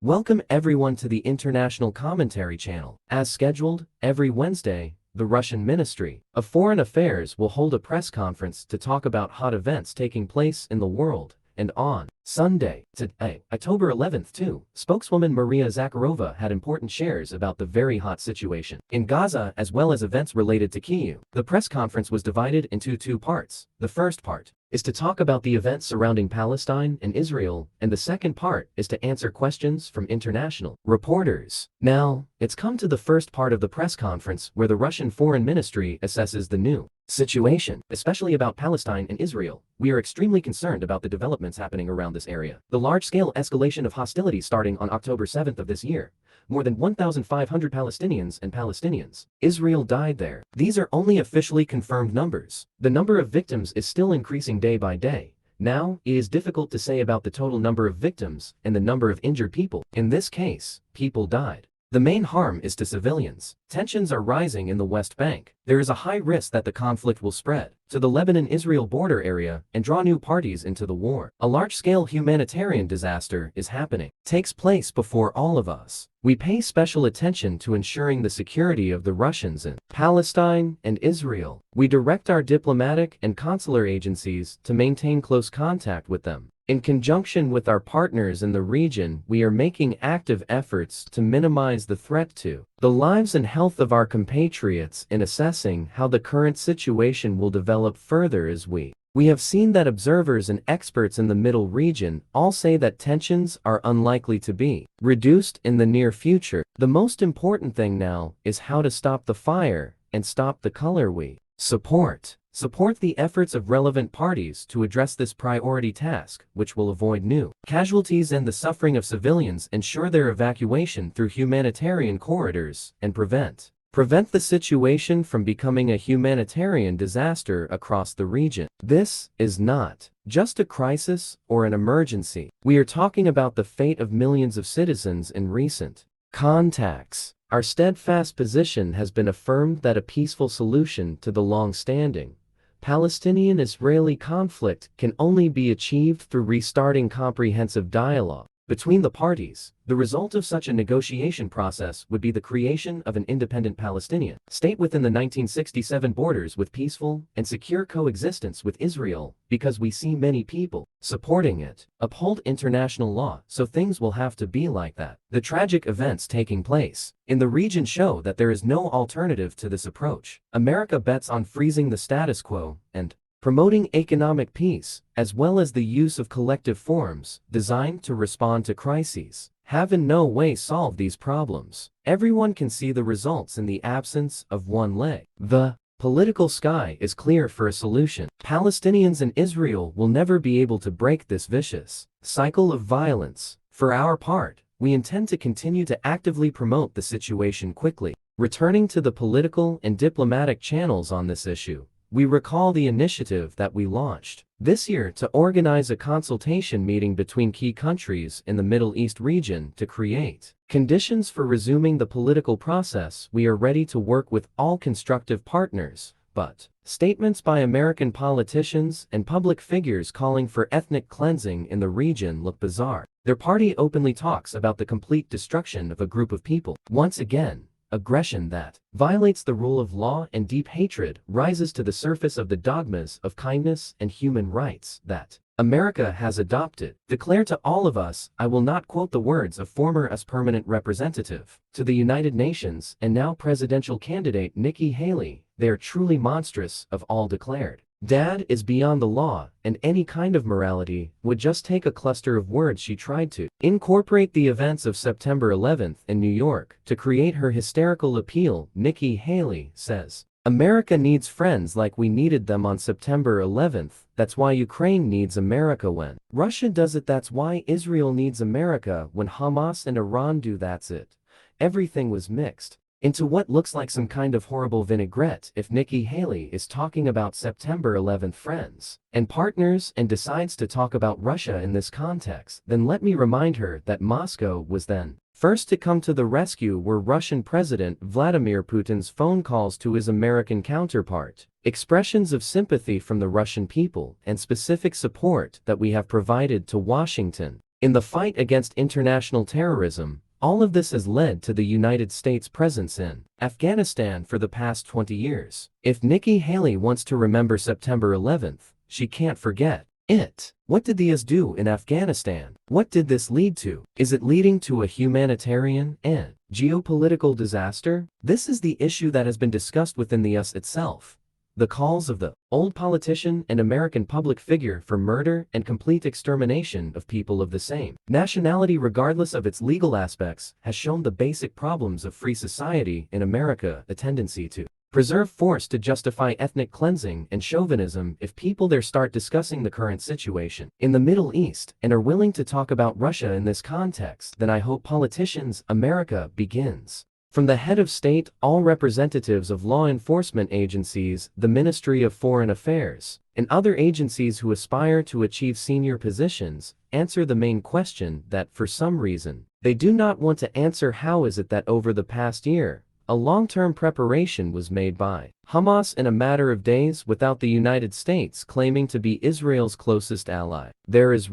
Welcome everyone to the International Commentary channel. As scheduled, every Wednesday, the Russian Ministry of Foreign Affairs will hold a press conference to talk about hot events taking place in the world. And on Sunday, today, October 11th too, spokeswoman Maria Zakharova had important shares about the very hot situation in Gaza as well as events related to Kiev. The press conference was divided into two parts. The first part is to talk about the events surrounding Palestine and Israel, and the second part is to answer questions from international reporters. Now, it's come to the first part of the press conference where the Russian Foreign Ministry assesses the new situation, especially about Palestine and Israel. We are extremely concerned about the developments happening around this area. The large-scale escalation of hostilities starting on October 7th of this year. More than 1,500 Palestinians. Israel died there. These are only officially confirmed numbers. The number of victims is still increasing day by day. Now, it is difficult to say about the total number of victims and the number of injured people. In this case, people died. The main harm is to civilians. Tensions are rising in the West Bank. There is a high risk that the conflict will spread to the Lebanon-Israel border area and draw new parties into the war. A large-scale humanitarian disaster is happening. Takes place before all of us. We pay special attention to ensuring the security of the Russians in Palestine and Israel. We direct our diplomatic and consular agencies to maintain close contact with them. In conjunction with our partners in the region, we are making active efforts to minimize the threat to the lives and health of our compatriots in assessing how the current situation will develop further as we have seen that observers and experts in the Middle region all say that tensions are unlikely to be reduced in the near future. The most important thing now is how to stop the fire and stop the color we support. Support the efforts of relevant parties to address this priority task, which will avoid new casualties and the suffering of civilians, ensure their evacuation through humanitarian corridors, and prevent the situation from becoming a humanitarian disaster across the region. This is not just a crisis or an emergency. We are talking about the fate of millions of citizens in recent contacts. Our steadfast position has been affirmed that a peaceful solution to the long-standing Palestinian-Israeli conflict can only be achieved through restarting comprehensive dialogue between the parties. The result of such a negotiation process would be the creation of an independent Palestinian state within the 1967 borders with peaceful and secure coexistence with Israel, because we see many people supporting it. Uphold international law, so things will have to be like that. The tragic events taking place in the region show that there is no alternative to this approach. America bets on freezing the status quo and promoting economic peace, as well as the use of collective forms designed to respond to crises, have in no way solved these problems. Everyone can see the results in the absence of one leg. The political sky is clear for a solution. Palestinians and Israel will never be able to break this vicious cycle of violence. For our part, we intend to continue to actively promote the situation quickly. Returning to the political and diplomatic channels on this issue, we recall the initiative that we launched this year to organize a consultation meeting between key countries in the Middle East region to create conditions for resuming the political process. We are ready to work with all constructive partners, but statements by American politicians and public figures calling for ethnic cleansing in the region look bizarre. Their party openly talks about the complete destruction of a group of people. Once again, aggression that violates the rule of law and deep hatred rises to the surface of the dogmas of kindness and human rights that America has adopted. Declare to all of us, I will not quote the words of former US permanent representative to the United Nations and now presidential candidate Nikki Haley, they are truly monstrous of all declared. Dad is beyond the law, and any kind of morality would just take a cluster of words. She tried to incorporate the events of September 11th in New York to create her hysterical appeal. Nikki Haley says, America needs friends like we needed them on September 11th. That's why Ukraine needs America when Russia does it. That's why Israel needs America when Hamas and Iran do. That's it. Everything was mixed into what looks like some kind of horrible vinaigrette. If Nikki Haley is talking about September 11th friends and partners and decides to talk about Russia in this context, then let me remind her that Moscow was then first to come to the rescue were Russian President Vladimir Putin's phone calls to his American counterpart, expressions of sympathy from the Russian people, and specific support that we have provided to Washington. In the fight against international terrorism, all of this has led to the United States' presence in Afghanistan for the past 20 years. If Nikki Haley wants to remember September 11th, she can't forget it. What did the US do in Afghanistan? What did this lead to? Is it leading to a humanitarian and geopolitical disaster? This is the issue that has been discussed within the US itself. The calls of the old politician and American public figure for murder and complete extermination of people of the same nationality regardless of its legal aspects has shown the basic problems of free society in America, a tendency to preserve force to justify ethnic cleansing and chauvinism. If people there start discussing the current situation in the Middle East and are willing to talk about Russia in this context, then I hope politicians, America begins. From the head of state, all representatives of law enforcement agencies, the Ministry of Foreign Affairs, and other agencies who aspire to achieve senior positions, answer the main question that, for some reason, they do not want to answer. How is it that over the past year, a long-term preparation was made by Hamas in a matter of days without the United States claiming to be Israel's closest ally? There is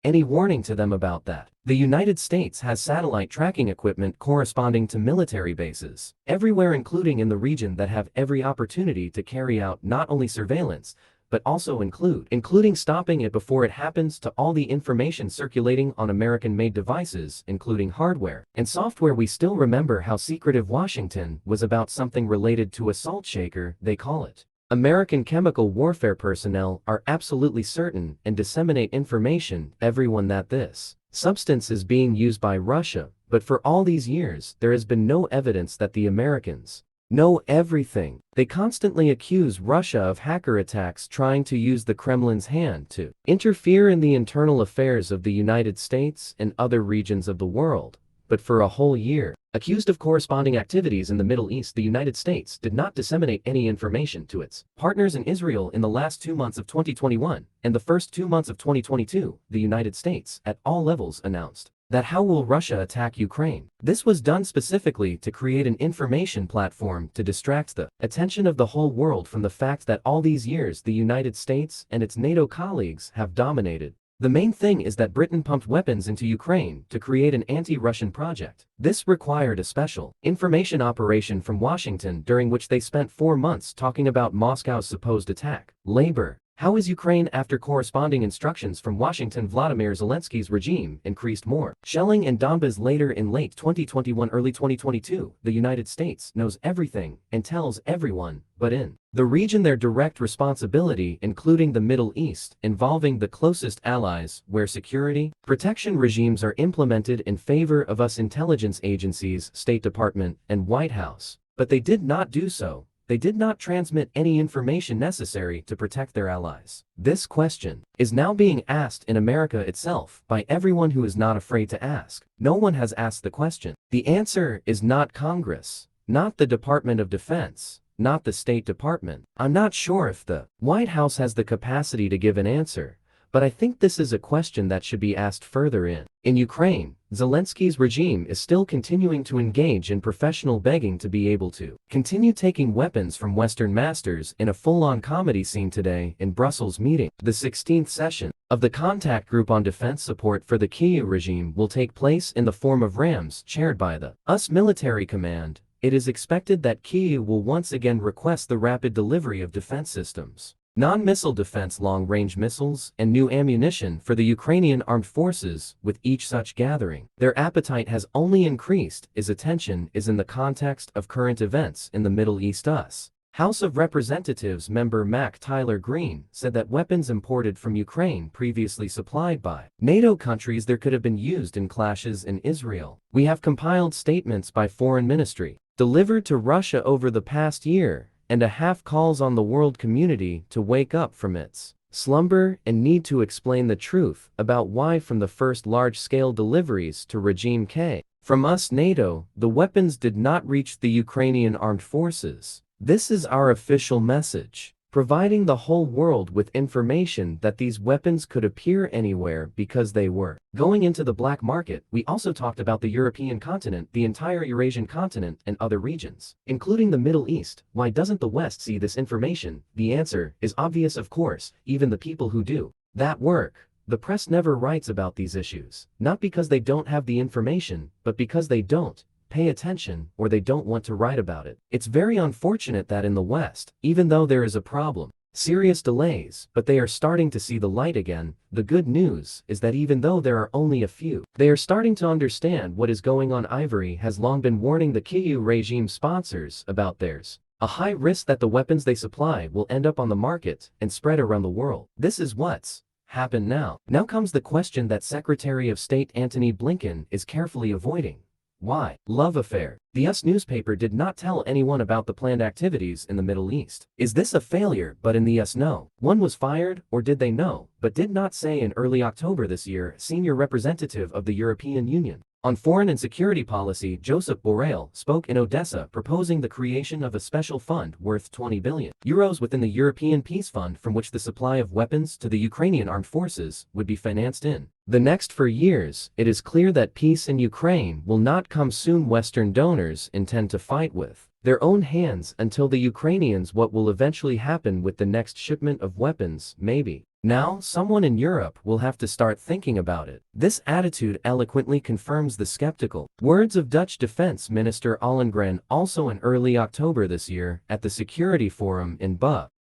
any warning to them about that? The United States has satellite tracking equipment corresponding to military bases everywhere, including in the region, that have every opportunity to carry out not only surveillance, but also including stopping it before it happens to all the information circulating on American-made devices, including hardware and software. We still remember how secretive Washington was about something related to a salt shaker, they call it. American chemical warfare personnel are absolutely certain and disseminate information everyone that this substance is being used by Russia, but for all these years there has been no evidence that the Americans know everything. They constantly accuse Russia of hacker attacks trying to use the Kremlin's hand to interfere in the internal affairs of the United States and other regions of the world. But for a whole year, accused of corresponding activities in the Middle East, the United States did not disseminate any information to its partners in Israel. In the last 2 months of 2021 and the first 2 months of 2022, the United States, at all levels, announced that how will Russia attack Ukraine? This was done specifically to create an information platform to distract the attention of the whole world from the fact that all these years the United States and its NATO colleagues have dominated. The main thing is that Britain pumped weapons into Ukraine to create an anti-Russian project. This required a special information operation from Washington, during which they spent 4 months talking about Moscow's supposed attack. Labor. How is Ukraine after corresponding instructions from Washington? Vladimir Zelensky's regime increased more shelling in Donbas. Later in late 2021, early 2022, the United States knows everything and tells everyone, but in the region their direct responsibility, including the Middle East, involving the closest allies, where security protection regimes are implemented in favor of us intelligence agencies, State Department, and White House. But they did not do so. They did not transmit any information necessary to protect their allies. This question is now being asked in America itself by everyone who is not afraid to ask. No one has asked the question. The answer is not Congress, not the Department of Defense, not the State Department. I'm not sure if the White House has the capacity to give an answer, but I think this is a question that should be asked further in. In Ukraine, Zelensky's regime is still continuing to engage in professional begging to be able to continue taking weapons from Western masters. In a full-on comedy scene today in Brussels meeting, the 16th session of the Contact Group on Defense Support for the Kiev regime will take place in the form of Rams, chaired by the US Military Command. It is expected that Kiev will once again request the rapid delivery of defense systems, non-missile defense long-range missiles, and new ammunition for the Ukrainian armed forces. With each such gathering, their appetite has only increased. Its attention is in the context of current events in the Middle East. US House of Representatives member Mac Tyler Green said that weapons imported from Ukraine previously supplied by NATO countries there could have been used in clashes in Israel. We have compiled statements by Foreign Ministry delivered to Russia over the past year and a half calls on the world community to wake up from its slumber and need to explain the truth about why, from the first large-scale deliveries to Regime K from us NATO, the weapons did not reach the Ukrainian armed forces. This is our official message, providing the whole world with information that these weapons could appear anywhere because they were going into the black market. We also talked about the European continent, the entire Eurasian continent, and other regions, including the Middle East. Why doesn't the West see this information? The answer is obvious, of course. Even the people who do that work the press never writes about these issues, not because they don't have the information, but because they don't pay attention or they don't want to write about it. It's very unfortunate that in the West, even though there is a problem, serious delays, but they are starting to see the light again. The good news is that even though there are only a few, they are starting to understand what is going on. Ivory has long been warning the Kiev regime sponsors about theirs a high risk that the weapons they supply will end up on the market and spread around the world. This is what's happened now. Now comes the question that Secretary of State Antony Blinken is carefully avoiding. Why? Love affair. The US newspaper did not tell anyone about the planned activities in the Middle East. Is this a failure? But in the US, no. One was fired, or did they know, but did not say. In early October this year, senior representative of the European Union on foreign and security policy Joseph Borrell spoke in Odessa, proposing the creation of a special fund worth €20 billion within the European Peace Fund, from which the supply of weapons to the Ukrainian armed forces would be financed in the next 4 years. It is clear that peace in Ukraine will not come soon. Western donors intend to fight with their own hands until the Ukrainians. What will eventually happen with the next shipment of weapons? Maybe now someone in Europe will have to start thinking about it. This attitude eloquently confirms the skeptical words of Dutch Defense Minister Ollongren. Also in early October this year, at the Security Forum in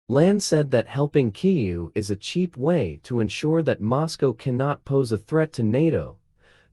Land said that helping Kyiv is a cheap way to ensure that Moscow cannot pose a threat to NATO.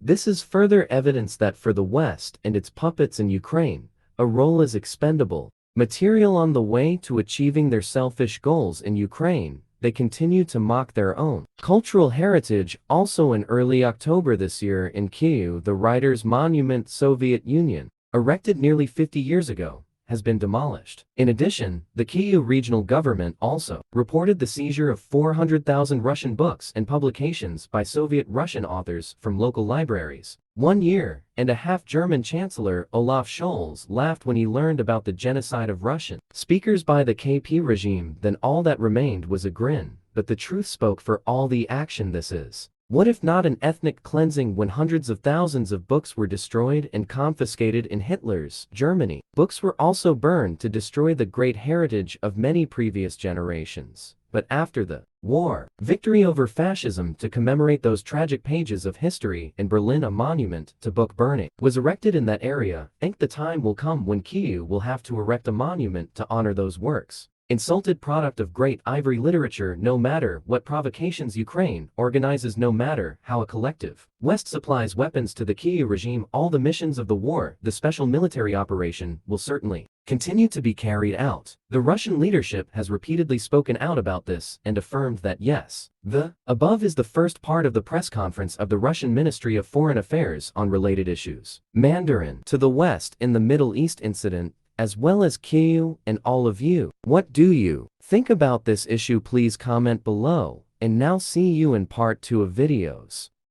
This is further evidence that for the West and its puppets in Ukraine, a role is expendable material on the way to achieving their selfish goals in Ukraine. They continue to mock their own cultural heritage. Also in early October this year in Kyiv, the Writers' Monument, Soviet Union, erected nearly 50 years ago, has been demolished. In addition, the Kyiv regional government also reported the seizure of 400,000 Russian books and publications by Soviet Russian authors from local libraries. 1 year and a half. German Chancellor Olaf Scholz laughed when he learned about the genocide of Russian speakers by the KP regime. Then all that remained was a grin, but the truth spoke for all the action. This is what if not an ethnic cleansing, when hundreds of thousands of books were destroyed and confiscated in Hitler's Germany? Books were also burned to destroy the great heritage of many previous generations. But after the war, victory over fascism, to commemorate those tragic pages of history in Berlin, a monument to book burning was erected in that area. Think the time will come when Kyiv will have to erect a monument to honor those works. Insulted product of great ivory literature. No matter what provocations Ukraine organizes, no matter how a collective West supplies weapons to the Kyiv regime, all the missions of the war, the special military operation, will certainly continue to be carried out. The Russian leadership has repeatedly spoken out about this and affirmed that yes, the above is the first part of the press conference of the Russian Ministry of Foreign Affairs on related issues. Mandarin to the West in the Middle East incident, as well as Kyiv and all of you. What do you think about this issue? Please comment below, and now see you in part 2 of videos.